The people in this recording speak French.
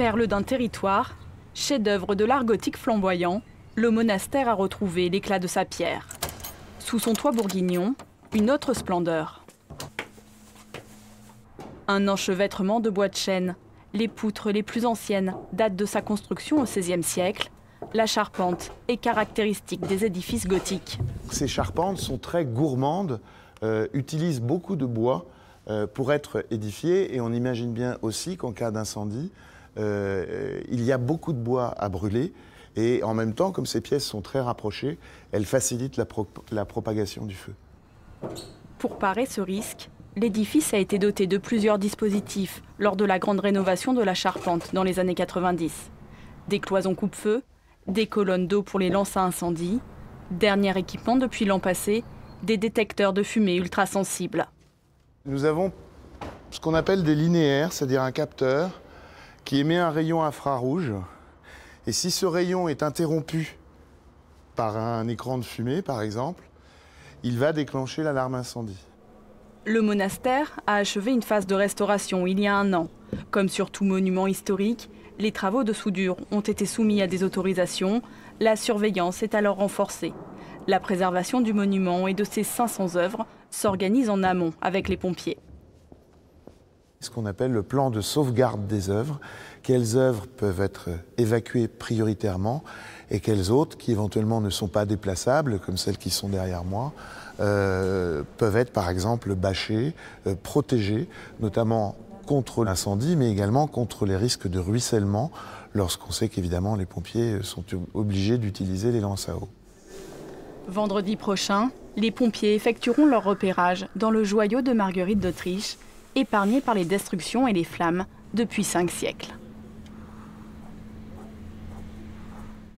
Perle d'un territoire, chef-d'œuvre de l'art gothique flamboyant, le monastère a retrouvé l'éclat de sa pierre. Sous son toit bourguignon, une autre splendeur. Un enchevêtrement de bois de chêne. Les poutres les plus anciennes datent de sa construction au XVIe siècle. La charpente est caractéristique des édifices gothiques. Ces charpentes sont très gourmandes, utilisent beaucoup de bois pour être édifiées. Et on imagine bien aussi qu'en cas d'incendie, il y a beaucoup de bois à brûler. Et en même temps, comme ces pièces sont très rapprochées, elles facilitent la propagation du feu. Pour parer ce risque, l'édifice a été doté de plusieurs dispositifs lors de la grande rénovation de la charpente dans les années 90. Des cloisons coupe-feu, des colonnes d'eau pour les lances à incendie, dernier équipement depuis l'an passé, des détecteurs de fumée ultrasensibles. Nous avons ce qu'on appelle des linéaires, c'est-à-dire un capteur qui émet un rayon infrarouge. Et si ce rayon est interrompu par un écran de fumée, par exemple, il va déclencher l'alarme incendie. Le monastère a achevé une phase de restauration il y a 1 an. Comme sur tout monument historique, les travaux de soudure ont été soumis à des autorisations. La surveillance est alors renforcée. La préservation du monument et de ses 500 œuvres s'organise en amont avec les pompiers. Ce qu'on appelle le plan de sauvegarde des œuvres. Quelles œuvres peuvent être évacuées prioritairement et quelles autres, qui éventuellement ne sont pas déplaçables, comme celles qui sont derrière moi, peuvent être par exemple bâchées, protégées, notamment contre l'incendie, mais également contre les risques de ruissellement, lorsqu'on sait qu'évidemment les pompiers sont obligés d'utiliser les lances à eau. Vendredi prochain, les pompiers effectueront leur repérage dans le joyau de Marguerite d'Autriche, épargné par les destructions et les flammes depuis 5 siècles.